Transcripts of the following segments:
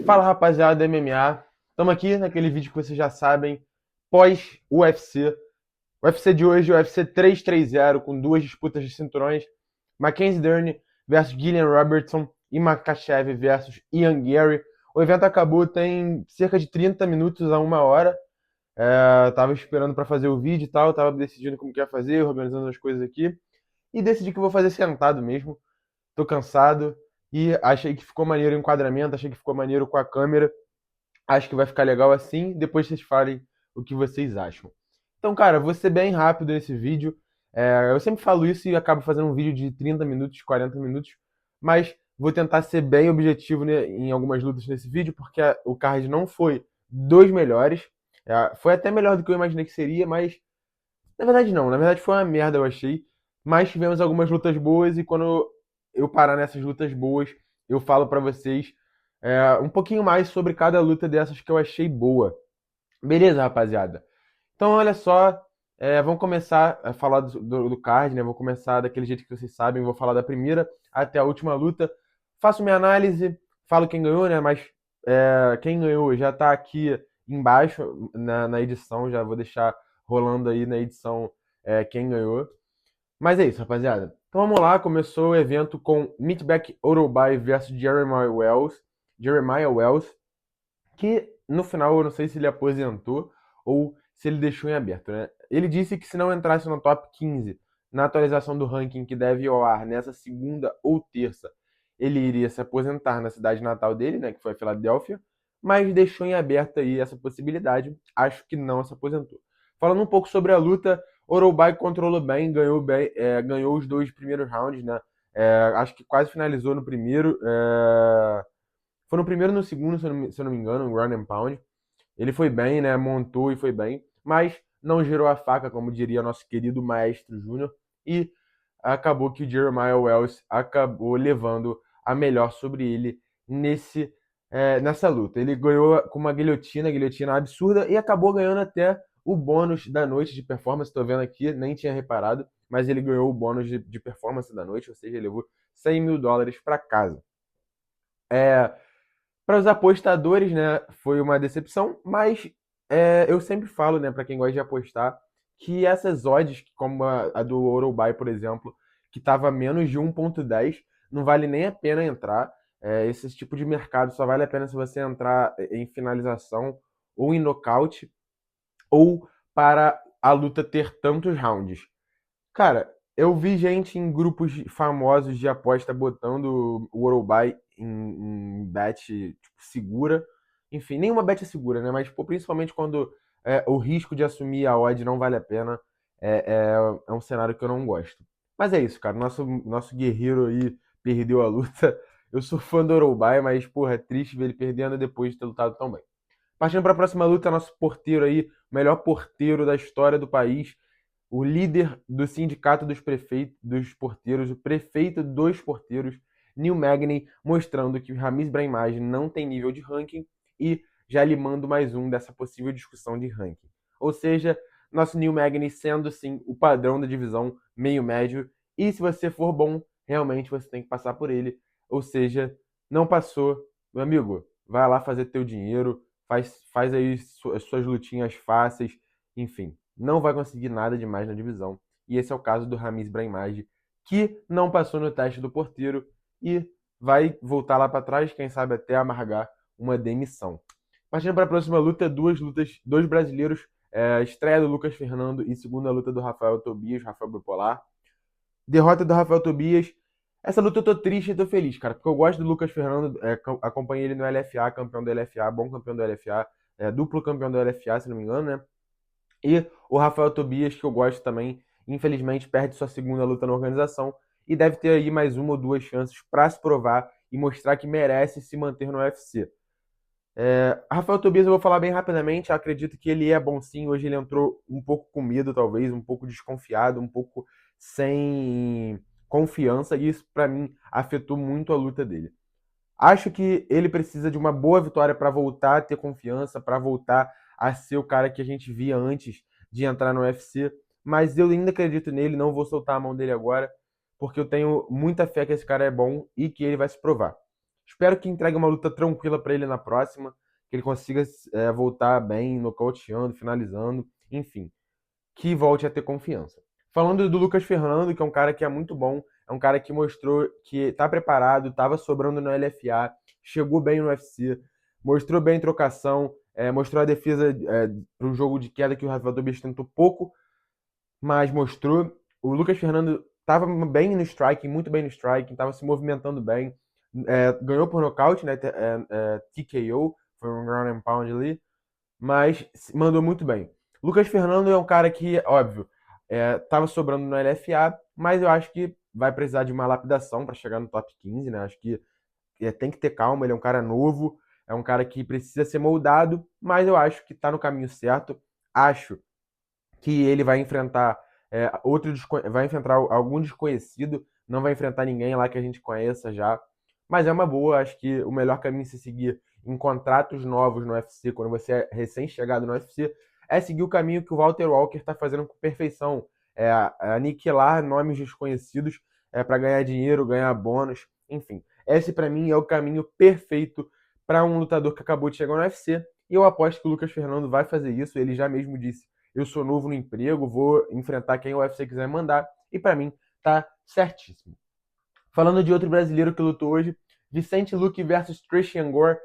Fala rapaziada do MMA, estamos aqui naquele vídeo que vocês já sabem, pós-UFC. O UFC de hoje, o UFC 330, com duas disputas de cinturões: Mackenzie Dern versus Gillian Robertson e Makhachev versus Ian Gary. O evento acabou tem cerca de 30 minutos a uma hora. Tava esperando para fazer o vídeo e tal, tava decidindo como que ia fazer, organizando as coisas aqui. E decidi que eu vou fazer sentado mesmo. Tô cansado e achei que ficou maneiro o enquadramento, achei que ficou maneiro com a câmera. Acho que vai ficar legal assim. Depois vocês falem o que vocês acham. Então, cara, vou ser bem rápido nesse vídeo. Eu sempre falo isso e acabo fazendo um vídeo de 30 minutos, 40 minutos. Mas vou tentar ser bem objetivo, né, em algumas lutas nesse vídeo, porque o card não foi dos melhores. Foi até melhor do que eu imaginei que seria, mas na verdade não. Na verdade foi uma merda, eu achei. Mas tivemos algumas lutas boas e quando eu parar nessas lutas boas, eu falo pra vocês um pouquinho mais sobre cada luta dessas que eu achei boa. Beleza, rapaziada? Então, olha só, vamos começar a falar do card, né? Vou começar daquele jeito que vocês sabem, vou falar da primeira até a última luta. Faço minha análise, falo quem ganhou, né? Mas quem ganhou já tá aqui embaixo na edição, já vou deixar rolando aí na edição quem ganhou. Mas é isso, rapaziada. Então vamos lá, começou o evento com Meatback Orobai versus Jeremiah Wells. Jeremiah Wells, que no final eu não sei se ele aposentou ou se ele deixou em aberto, né? Ele disse que se não entrasse no top 15 na atualização do ranking que deve ir ao ar nessa segunda ou terça, ele iria se aposentar na cidade natal dele, né, que foi a Filadélfia, mas deixou em aberto aí essa possibilidade. Acho que não se aposentou. Falando um pouco sobre a luta, Orobai controlou bem, ganhou os dois primeiros rounds, né? Acho que quase finalizou no primeiro. Foi no primeiro e no segundo, se eu não me engano, o Run and Pound. Ele foi bem, né? Montou e foi bem, mas não girou a faca, como diria nosso querido Maestro Júnior. E acabou que o Jeremiah Wells acabou levando a melhor sobre ele nessa luta. Ele ganhou com uma guilhotina absurda, e acabou ganhando até o bônus da noite de performance. Estou vendo aqui, nem tinha reparado, mas ele ganhou o bônus de performance da noite, ou seja, ele levou US$ 100.000 para casa. É, para os apostadores, né, foi uma decepção, mas eu sempre falo, né, para quem gosta de apostar, que essas odds, como a do Orobai, por exemplo, que estava menos de 1,10, não vale nem a pena entrar. Esse tipo de mercado só vale a pena se você entrar em finalização ou em nocaute, ou para a luta ter tantos rounds. Cara, eu vi gente em grupos famosos de aposta botando o Orobai em bet tipo, segura. Enfim, nenhuma bet é segura, né? Mas pô, principalmente quando o risco de assumir a odd não vale a pena, é um cenário que eu não gosto. Mas é isso, cara. Nosso guerreiro aí perdeu a luta. Eu sou fã do Orobai, mas, porra, é triste ver ele perdendo depois de ter lutado tão bem. Partindo para a próxima luta, nosso porteiro aí, o melhor porteiro da história do país, o líder do sindicato dos prefeitos, dos porteiros, o prefeito dos porteiros, Neil Magny, mostrando que o Ramiz Brahimaj não tem nível de ranking e já lhe mando mais um dessa possível discussão de ranking. Ou seja, nosso Neil Magny sendo sim o padrão da divisão meio médio, e se você for bom, realmente você tem que passar por ele. Ou seja, não passou, meu amigo, vai lá fazer teu dinheiro, faz aí suas lutinhas fáceis, enfim, não vai conseguir nada demais na divisão. E esse é o caso do Ramiz Brahimaj, que não passou no teste do porteiro e vai voltar lá para trás, quem sabe até amargar uma demissão. Partindo para a próxima luta, dois brasileiros, estreia do Lucas Fernando e segunda luta do Rafael Tobias, Rafael Bipolar. Derrota do Rafael Tobias. Essa luta eu tô triste e tô feliz, cara, porque eu gosto do Lucas Fernando, acompanhei ele no LFA, campeão do LFA, bom campeão do LFA, duplo campeão do LFA, se não me engano, né? E o Rafael Tobias, que eu gosto também, infelizmente perde sua segunda luta na organização e deve ter aí mais uma ou duas chances para se provar e mostrar que merece se manter no UFC. Rafael Tobias eu vou falar bem rapidamente, eu acredito que ele é bom sim, hoje ele entrou um pouco com medo talvez, um pouco desconfiado, um pouco sem confiança, e isso para mim afetou muito a luta dele. Acho que ele precisa de uma boa vitória para voltar a ter confiança, para voltar a ser o cara que a gente via antes de entrar no UFC. Mas eu ainda acredito nele, não vou soltar a mão dele agora, porque eu tenho muita fé que esse cara é bom e que ele vai se provar. Espero que entregue uma luta tranquila para ele na próxima, que ele consiga voltar bem, nocauteando, finalizando, enfim, que volte a ter confiança. Falando do Lucas Fernando, que é um cara que é muito bom, é um cara que mostrou que tá preparado, estava sobrando no LFA, chegou bem no UFC, mostrou bem em trocação, mostrou a defesa para um jogo de queda que o Rafael Tobias tentou pouco, mas mostrou. O Lucas Fernando estava bem no striking, muito bem no striking, estava se movimentando bem, ganhou por nocaute, né, TKO, foi um ground and pound ali, mas mandou muito bem. Lucas Fernando é um cara que, óbvio, tava sobrando no LFA, mas eu acho que vai precisar de uma lapidação para chegar no top 15, né? Acho que tem que ter calma, ele é um cara novo, é um cara que precisa ser moldado, mas eu acho que tá no caminho certo. Acho que ele vai enfrentar vai enfrentar algum desconhecido, não vai enfrentar ninguém lá que a gente conheça já. Mas é uma boa, acho que o melhor caminho se seguir em contratos novos no UFC, quando você é recém-chegado no UFC, é seguir o caminho que o Walter Walker está fazendo com perfeição. Aniquilar nomes desconhecidos para ganhar dinheiro, ganhar bônus, enfim. Esse para mim é o caminho perfeito para um lutador que acabou de chegar no UFC. E eu aposto que o Lucas Fernando vai fazer isso. Ele já mesmo disse: eu sou novo no emprego, vou enfrentar quem o UFC quiser mandar. E para mim tá certíssimo. Falando de outro brasileiro que lutou hoje, Vicente Luque versus Christian Gore.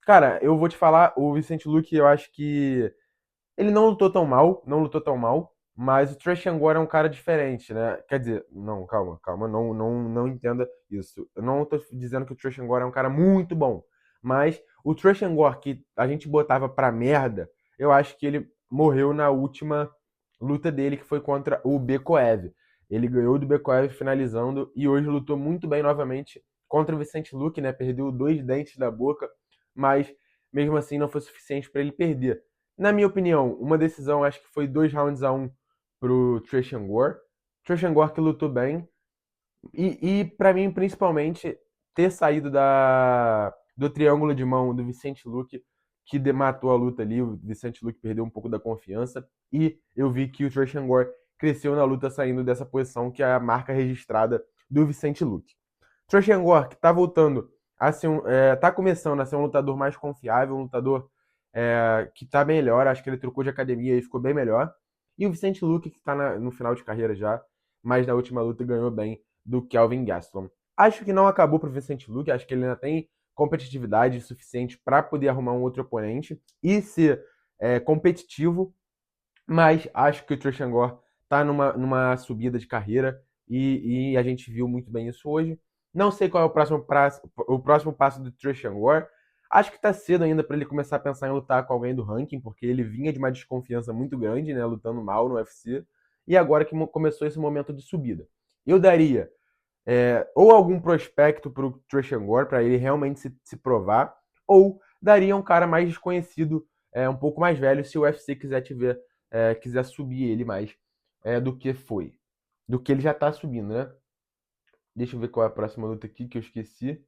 Cara, eu vou te falar, o Vicente Luque, eu acho que ele não lutou tão mal, não lutou tão mal, mas o Trash Gore é um cara diferente, né? Quer dizer, não, calma, não entenda isso. Eu não tô dizendo que o Trash Gore é um cara muito bom, mas o Trash Gore que a gente botava pra merda, eu acho que ele morreu na última luta dele, que foi contra o Bekoev. Ele ganhou do Bekoev finalizando e hoje lutou muito bem novamente contra o Vicente Luque, né? Perdeu 2 dentes da boca, mas mesmo assim não foi suficiente para ele perder. Na minha opinião, uma decisão, acho que foi 2 rounds a 1 pro Trishan Gore. Trishan Gore que lutou bem. E para mim, principalmente, ter saído do triângulo de mão do Vicente Luque, que matou a luta ali. O Vicente Luque perdeu um pouco da confiança. E eu vi que o Trishan Gore cresceu na luta saindo dessa posição, que é a marca registrada do Vicente Luque. Trishan Gore, que tá voltando a ser tá começando a ser um lutador mais confiável, um lutador que tá melhor, acho que ele trocou de academia e ficou bem melhor. E o Vicente Luque, que tá no final de carreira já, mas na última luta ganhou bem do Kelvin Gastelum. Acho que não acabou pro Vicente Luque, acho que ele ainda tem competitividade suficiente para poder arrumar um outro oponente e ser competitivo, mas acho que o Trishan Gore tá numa subida de carreira e a gente viu muito bem isso hoje. Não sei qual é o próximo passo do Trishan Gore. Acho que tá cedo ainda para ele começar a pensar em lutar com alguém do ranking, porque ele vinha de uma desconfiança muito grande, né, lutando mal no UFC, e agora que começou esse momento de subida. Eu daria ou algum prospecto para o Trishan Gore, para ele realmente se provar, ou daria um cara mais desconhecido, um pouco mais velho, se o UFC quiser subir ele mais do que foi. Do que ele já tá subindo, né? Deixa eu ver qual é a próxima luta aqui que eu esqueci.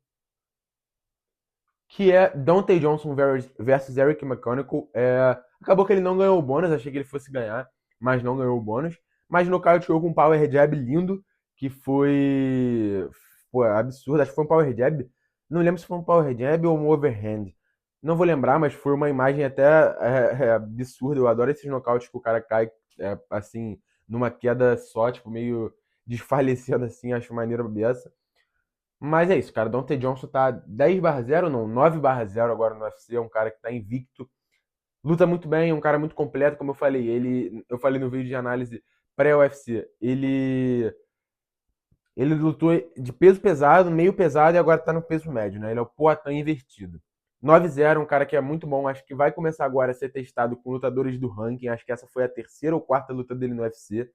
Que é Deontay Johnson versus Eric McConnell. Acabou que ele não ganhou o bônus, achei que ele fosse ganhar, mas não ganhou o bônus. Mas nocauteou com um power jab lindo, que foi pô, absurdo. Acho que foi um power jab. Não lembro se foi um power jab ou um overhand. Não vou lembrar, mas foi uma imagem até absurda. Eu adoro esses nocautes que o cara cai assim, numa queda só, tipo, meio desfalecendo assim. Acho maneiro dessa. Mas é isso, cara. Deontay Johnson tá 10/0, não, 9/0 agora no UFC. É um cara que tá invicto. Luta muito bem, é um cara muito completo, como eu falei. Eu falei no vídeo de análise pré-UFC. Ele lutou de peso pesado, meio pesado e agora tá no peso médio, né? Ele é o Poatan invertido. 9/0, um cara que é muito bom. Acho que vai começar agora a ser testado com lutadores do ranking. Acho que essa foi a terceira ou quarta luta dele no UFC.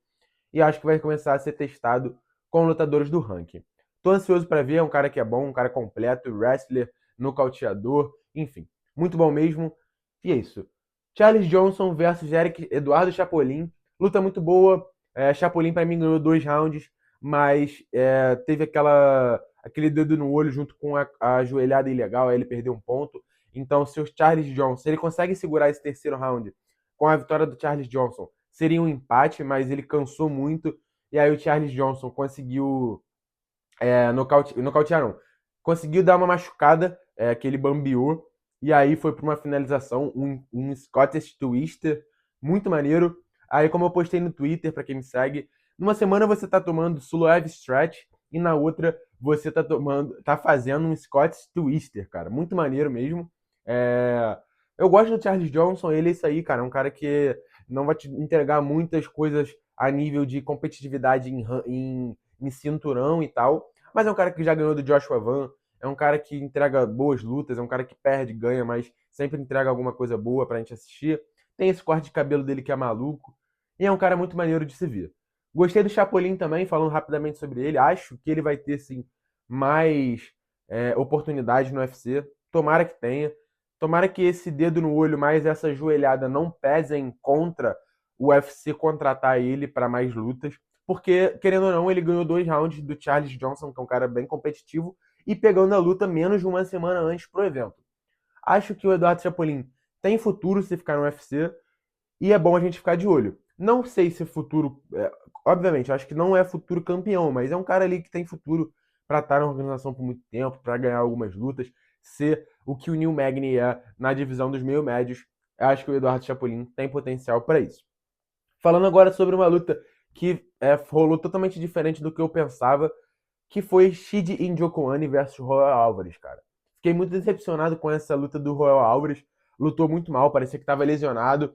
E acho que vai começar a ser testado com lutadores do ranking. Tô ansioso para ver, é um cara que é bom, um cara completo, wrestler, nocauteador, enfim, muito bom mesmo. E é isso. Charles Johnson versus Eduardo Chapolin, luta muito boa. Chapolin para mim ganhou 2 rounds, mas teve aquele dedo no olho junto com a joelhada ilegal, aí ele perdeu um ponto. Então, se o Charles Johnson, ele consegue segurar esse terceiro round com a vitória do Charles Johnson, seria um empate, mas ele cansou muito. E aí o Charles Johnson conseguiu nocautear, não. conseguiu dar uma machucada, que ele bambeou, e aí foi para uma finalização, um Scottish Twister, muito maneiro. Aí, como eu postei no Twitter, para quem me segue, numa semana você tá tomando Suloev Stretch, e na outra você tá fazendo um Scottish Twister, cara. Muito maneiro mesmo. É, eu gosto do Charles Johnson, ele é isso aí, cara. É um cara que não vai te entregar muitas coisas a nível de competitividade em cinturão e tal. Mas é um cara que já ganhou do Joshua Van. É um cara que entrega boas lutas. É um cara que perde, ganha, mas sempre entrega alguma coisa boa pra gente assistir. Tem esse corte de cabelo dele que é maluco. E é um cara muito maneiro de se ver. Gostei do Chapolin também, falando rapidamente sobre ele. Acho que ele vai ter, sim, mais oportunidades no UFC. Tomara que tenha. Tomara que esse dedo no olho, mais essa joelhada, não pesem contra o UFC contratar ele para mais lutas. Porque, querendo ou não, ele ganhou 2 rounds do Charles Johnson, que é um cara bem competitivo, e pegando a luta menos de uma semana antes pro evento. Acho que o Eduardo Chapolin tem futuro se ficar no UFC, e é bom a gente ficar de olho. Não sei se futuro. Obviamente, acho que não é futuro campeão, mas é um cara ali que tem futuro para estar na organização por muito tempo, para ganhar algumas lutas, ser o que o Neil Magny é na divisão dos meio médios. Acho que o Eduardo Chapolin tem potencial para isso. Falando agora sobre uma luta que rolou totalmente diferente do que eu pensava, que foi Shide Njokuani versus Royal Alvarez, cara. Fiquei muito decepcionado com essa luta do Royal Alvarez. Lutou muito mal, parecia que estava lesionado.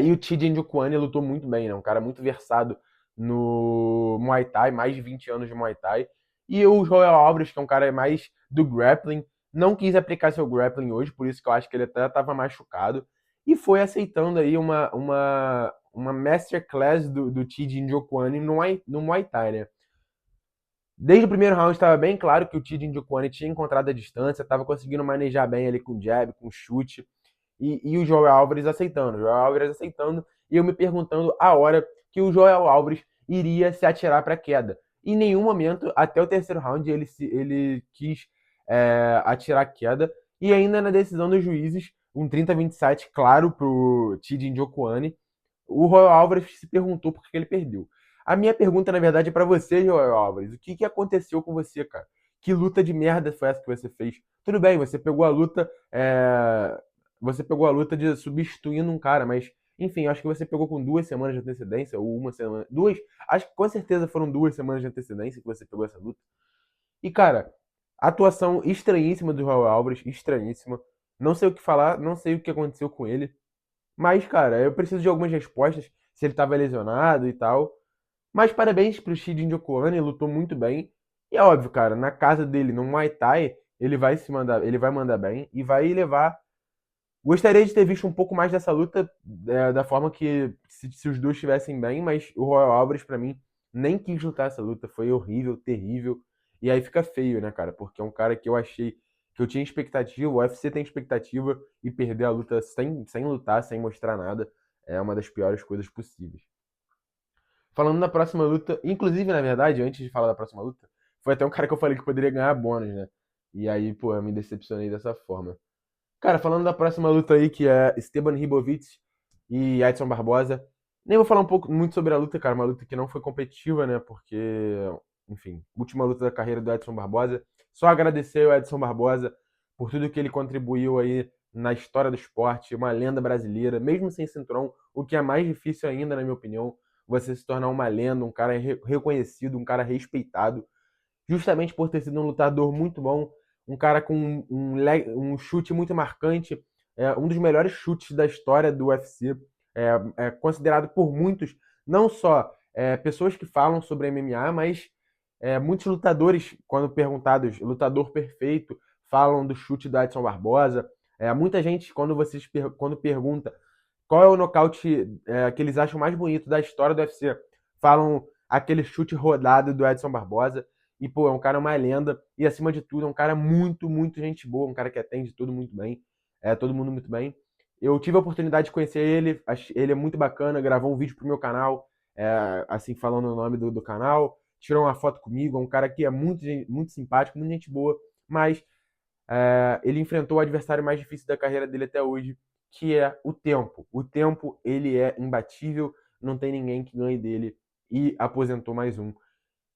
E o Chidi Njokuani lutou muito bem, né? Um cara muito versado no Muay Thai, mais de 20 anos de Muay Thai. E o Royal Alvarez, que é um cara mais do grappling, não quis aplicar seu grappling hoje, por isso que eu acho que ele até estava machucado. E foi aceitando aí uma masterclass do Chidi Njokuani no Muay Thai, né? Desde o primeiro round estava bem claro que o Chidi Njokuani tinha encontrado a distância, estava conseguindo manejar bem ali com jab, com chute e o Joel Álvares aceitando, o Joel Álvares aceitando, e eu me perguntando a hora que o Joel Álvares iria se atirar para a queda. Em nenhum momento, até o terceiro round, ele quis atirar a queda, e ainda na decisão dos juízes, um 30-27 claro pro Chidi Njokuani, o Joel Álvares se perguntou por que ele perdeu. A minha pergunta, na verdade, é para você, Joel Álvares. O que aconteceu com você, cara? Que luta de merda foi essa que você fez? Tudo bem, você pegou a luta de substituindo um cara, mas enfim, acho que você pegou com 2 semanas de antecedência, ou uma semana. Duas. Acho que com certeza foram 2 semanas de antecedência que você pegou essa luta. E, cara, atuação estranhíssima do Raul Alves, estranhíssima. Não sei o que falar, não sei o que aconteceu com ele. Mas, cara, eu preciso de algumas respostas, se ele tava lesionado e tal. Mas parabéns pro Shidi Njokuani, ele lutou muito bem. E é óbvio, cara, na casa dele, no Muay Thai, ele vai mandar bem e vai levar. Gostaria de ter visto um pouco mais dessa luta, da forma que se os dois estivessem bem, mas o Royal Alvarez, pra mim, nem quis lutar essa luta. Foi horrível, terrível. E aí fica feio, né, cara? Porque é um cara que eu achei que eu tinha expectativa, o UFC tem expectativa, e perder a luta sem lutar, sem mostrar nada, é uma das piores coisas possíveis. Falando na próxima luta, inclusive, na verdade, antes de falar da próxima luta, foi até um cara que eu falei que poderia ganhar bônus, né? E aí, pô, eu me decepcionei dessa forma. Cara, falando da próxima luta aí, que é Esteban Ribovic e Edson Barbosa. Nem vou falar um pouco muito sobre a luta, cara. Uma luta que não foi competitiva, né? Porque, enfim, última luta da carreira do Edson Barbosa. Só agradecer ao Edson Barbosa por tudo que ele contribuiu aí na história do esporte, uma lenda brasileira, mesmo sem cinturão, o que é mais difícil ainda, na minha opinião, você se tornar uma lenda, um cara reconhecido, um cara respeitado justamente por ter sido um lutador muito bom, um cara com um chute muito marcante, um dos melhores chutes da história do UFC, considerado por muitos, não só pessoas que falam sobre MMA, mas muitos lutadores, quando perguntados, lutador perfeito, falam do chute do Edson Barbosa. Muita gente, quando pergunta qual é o nocaute que eles acham mais bonito da história do UFC, falam aquele chute rodado do Edson Barbosa. E, pô, é um cara, uma lenda. E, acima de tudo, é um cara muito, muito gente boa. Um cara que atende todo muito bem. Todo mundo muito bem. Eu tive a oportunidade de conhecer ele. Ele é muito bacana. Gravou um vídeo pro meu canal. Assim, falando o nome do canal. Tirou uma foto comigo. É um cara que é muito, muito simpático, muito gente boa. Mas ele enfrentou o adversário mais difícil da carreira dele até hoje, que é o tempo. O tempo, ele é imbatível. Não tem ninguém que ganhe dele. E aposentou mais um,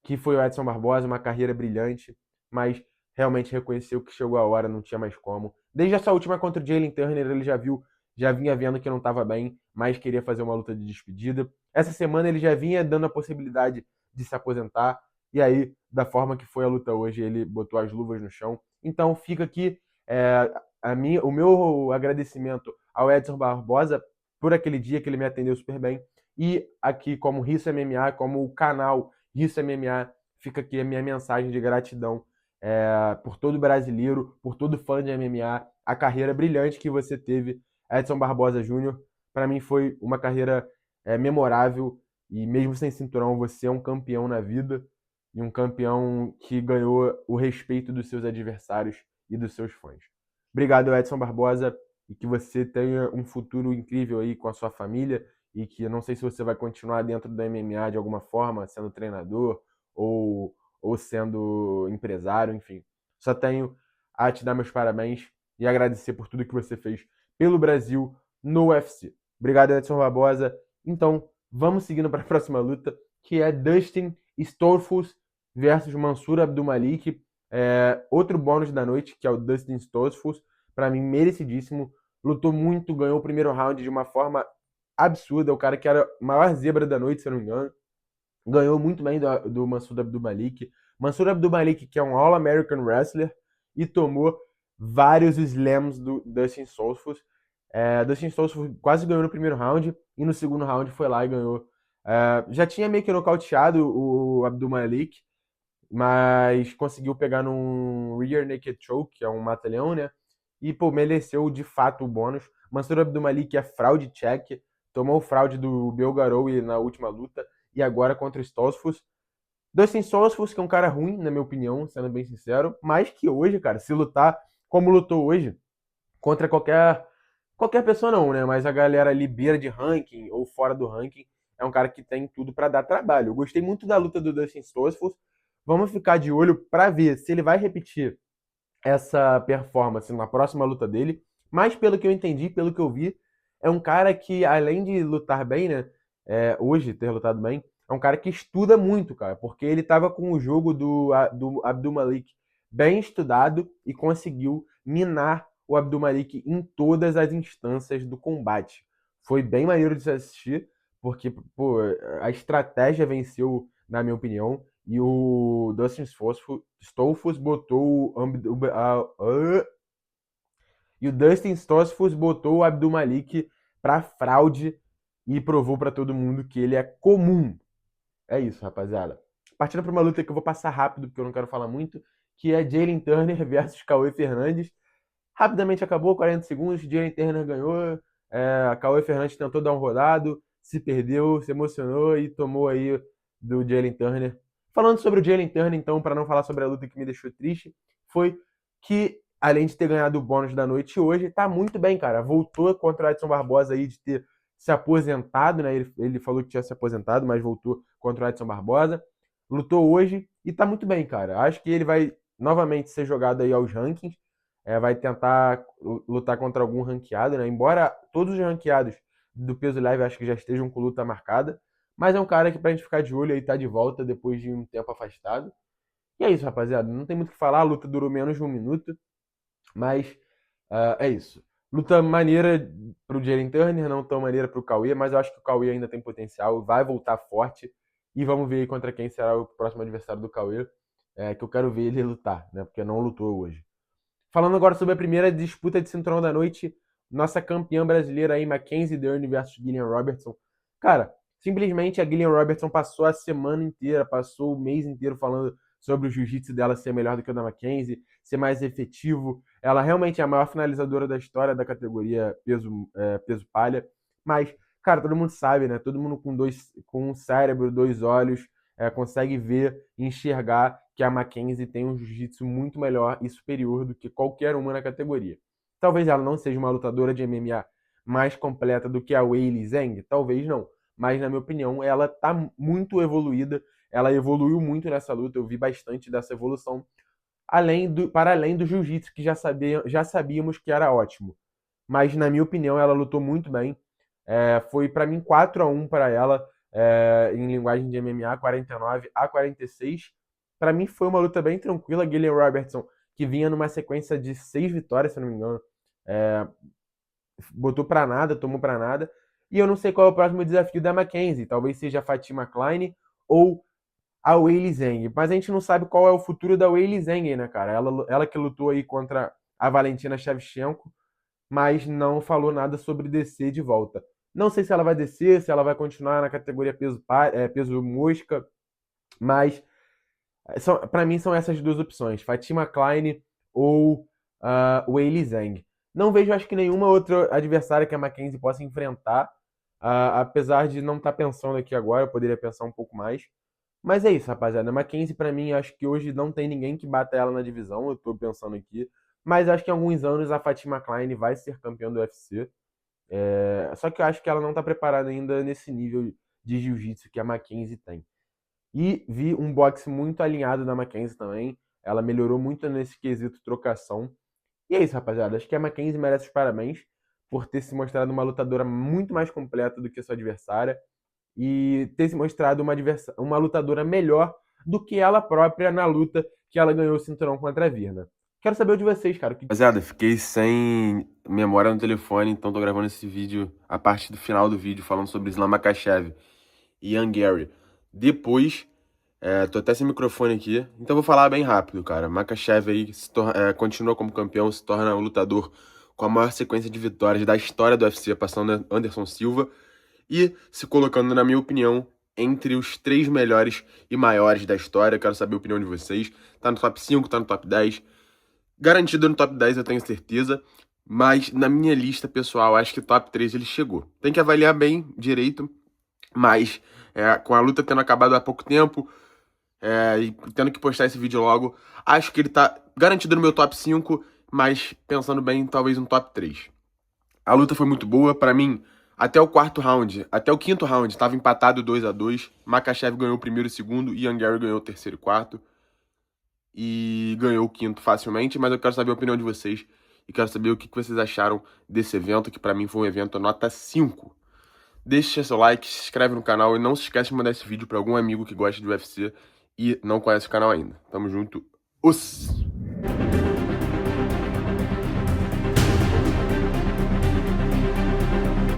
que foi o Edson Barbosa, uma carreira brilhante, mas realmente reconheceu que chegou a hora, não tinha mais como. Desde essa última contra o Jalen Turner, ele já vinha vendo que não estava bem, mas queria fazer uma luta de despedida. Essa semana ele já vinha dando a possibilidade de se aposentar, e aí, da forma que foi a luta hoje, ele botou as luvas no chão. Então fica aqui o meu agradecimento ao Edson Barbosa por aquele dia que ele me atendeu super bem. E aqui, como Risso MMA, como o canal Risso MMA, fica aqui a minha mensagem de gratidão por todo brasileiro, por todo fã de MMA, a carreira brilhante que você teve, Edson Barbosa Júnior. Para mim foi uma carreira memorável e mesmo sem cinturão, você é um campeão na vida e um campeão que ganhou o respeito dos seus adversários e dos seus fãs. Obrigado, Edson Barbosa, e que você tenha um futuro incrível aí com a sua família e que eu não sei se você vai continuar dentro do MMA de alguma forma, sendo treinador ou, ou sendo empresário, enfim. Só tenho a te dar meus parabéns e agradecer por tudo que você fez pelo Brasil no UFC. Obrigado, Edson Barbosa. Então, vamos seguindo para a próxima luta, que é Dustin Stoltzfus versus Mansur Abdulmalik. Outro bônus da noite, que é o Dustin Stoltzfus, para mim merecidíssimo. Lutou muito, ganhou o primeiro round de uma forma absurda. O cara que era a maior zebra da noite, se eu não me engano. Ganhou muito bem do Mansur Abdulmalik. Mansur Abdulmalik, que é um All-American Wrestler, e tomou vários slams do Dustin Stoltzfus. Dustin Stoltzfus quase ganhou no primeiro round, e no segundo round foi lá e ganhou. Já tinha meio que nocauteado o Abdulmalik, mas conseguiu pegar num Rear Naked Choke, que é um mata-leão, né? E, pô, mereceu de fato o bônus. Mansur Abdulmalik é fraude check, tomou fraude do Belgaroui na última luta, e agora contra o Stoltzfus. Dustin Stoltzfus, que é um cara ruim, na minha opinião, sendo bem sincero, mas que hoje, cara, se lutar como lutou hoje, contra qualquer pessoa não, né? Mas a galera ali beira de ranking ou fora do ranking, é um cara que tem tudo para dar trabalho. Eu gostei muito da luta do Dustin Stoltzfus. Vamos ficar de olho para ver se ele vai repetir essa performance na próxima luta dele. Mas pelo que eu entendi, pelo que eu vi, é um cara que, além de lutar bem, né? Hoje ter lutado bem, é um cara que estuda muito, cara, porque ele tava com o jogo do Abdulmalik bem estudado e conseguiu minar o Abdulmalik em todas as instâncias do combate. Foi bem maneiro de se assistir, porque pô, a estratégia venceu, na minha opinião, e o Dustin Stoltzfus botou e o Dustin Stoltzfus botou o Abdulmalik pra fraude e provou pra todo mundo que ele é comum. É isso, rapaziada. Partindo pra uma luta que eu vou passar rápido, porque eu não quero falar muito, que é Jalen Turner versus Cauê Fernandes. Rapidamente acabou, 40 segundos, Jalen Turner ganhou. Cauê Fernandes tentou dar um rodado, se perdeu, se emocionou e tomou aí do Jalen Turner. Falando sobre o Jalen Turner, então, para não falar sobre a luta que me deixou triste, foi que, além de ter ganhado o bônus da noite hoje, tá muito bem, cara. Voltou contra o Edson Barbosa aí de ter se aposentado, né? Ele falou que tinha se aposentado, mas voltou contra o Edson Barbosa. Lutou hoje e tá muito bem, cara. Acho que ele vai novamente ser jogado aí aos rankings. Vai tentar lutar contra algum ranqueado, né? Embora todos os ranqueados do peso leve acho que já estejam com luta marcada, mas é um cara que pra gente ficar de olho aí tá de volta depois de um tempo afastado. E é isso, rapaziada. Não tem muito o que falar, a luta durou menos de um minuto, mas é isso. Luta maneira pro Jalen Turner, não tão maneira pro Cauê, mas eu acho que o Cauê ainda tem potencial, vai voltar forte. E vamos ver aí contra quem será o próximo adversário do Cauê, que eu quero ver ele lutar, né? Porque não lutou hoje. Falando agora sobre a primeira disputa de cinturão da noite, nossa campeã brasileira aí, Mackenzie Dern versus Gillian Robertson. Cara, simplesmente a Gillian Robertson passou a semana inteira, passou o mês inteiro falando sobre o jiu-jitsu dela ser melhor do que o da Mackenzie, ser mais efetivo. Ela realmente é a maior finalizadora da história da categoria peso palha. Mas, cara, todo mundo sabe, né? Todo mundo com um cérebro, dois olhos, consegue ver e enxergar que a Mackenzie tem um jiu-jitsu muito melhor e superior do que qualquer uma na categoria. Talvez ela não seja uma lutadora de MMA mais completa do que a Weili Zhang, talvez não. Mas, na minha opinião, ela está muito evoluída. Ela evoluiu muito nessa luta, eu vi bastante dessa evolução. Para além do jiu-jitsu, que já sabíamos que era ótimo. Mas, na minha opinião, ela lutou muito bem. Foi, para mim, 4-1 para ela, em linguagem de MMA, 49-46. Para mim foi uma luta bem tranquila. Gillian Robertson, que vinha numa sequência de 6 vitórias, se eu não me engano. É, botou pra nada, tomou pra nada. E eu não sei qual é o próximo desafio da Mackenzie. Talvez seja a Fatima Klein ou a Weili Zhang. Mas a gente não sabe qual é o futuro da Weili Zhang, né, cara? Ela que lutou aí contra a Valentina Shevchenko, mas não falou nada sobre descer de volta. Não sei se ela vai descer, se ela vai continuar na categoria peso mosca, mas para mim são essas duas opções, Fatima Klein ou Weili Zhang. Não vejo, acho que nenhuma outra adversária que a Mackenzie possa enfrentar, apesar de não estar pensando aqui agora, eu poderia pensar um pouco mais. Mas é isso, rapaziada. A Mackenzie, pra mim, acho que hoje não tem ninguém que bata ela na divisão, eu tô pensando aqui. Mas acho que em alguns anos a Fatima Klein vai ser campeã do UFC. Só que eu acho que ela não tá preparada ainda nesse nível de jiu-jitsu que a Mackenzie tem. E vi um boxe muito alinhado da Mackenzie também. Ela melhorou muito nesse quesito trocação. E é isso, rapaziada. Acho que a Mackenzie merece os parabéns por ter se mostrado uma lutadora muito mais completa do que sua adversária e ter se mostrado uma lutadora melhor do que ela própria na luta que ela ganhou o cinturão contra a Virna. Quero saber o de vocês, cara. Rapaziada, fiquei sem memória no telefone, então tô gravando esse vídeo, a parte do final do vídeo, falando sobre Islam Makhachev e Ian Gary. Depois, tô até sem microfone aqui, então vou falar bem rápido, cara. Makhachev aí continua como campeão, se torna o lutador com a maior sequência de vitórias da história do UFC, passando Anderson Silva e se colocando, na minha opinião, entre os 3 melhores e maiores da história. Quero saber a opinião de vocês. Tá no top 5, tá no top 10. Garantido no top 10, eu tenho certeza. Mas na minha lista pessoal, acho que top 3 ele chegou. Tem que avaliar bem direito, mas com a luta tendo acabado há pouco tempo e tendo que postar esse vídeo logo, acho que ele tá garantido no meu top 5, mas pensando bem, talvez um top 3. A luta foi muito boa, pra mim, até o quarto round, até o quinto round, tava empatado 2-2. Makhachev ganhou o primeiro e o segundo, Ian Gary ganhou o terceiro e quarto. E ganhou o quinto facilmente, mas eu quero saber a opinião de vocês. E quero saber o que vocês acharam desse evento, que pra mim foi um evento nota 5. Deixa seu like, se inscreve no canal e não se esquece de mandar esse vídeo pra algum amigo que gosta de UFC e não conhece o canal ainda. Tamo junto. Os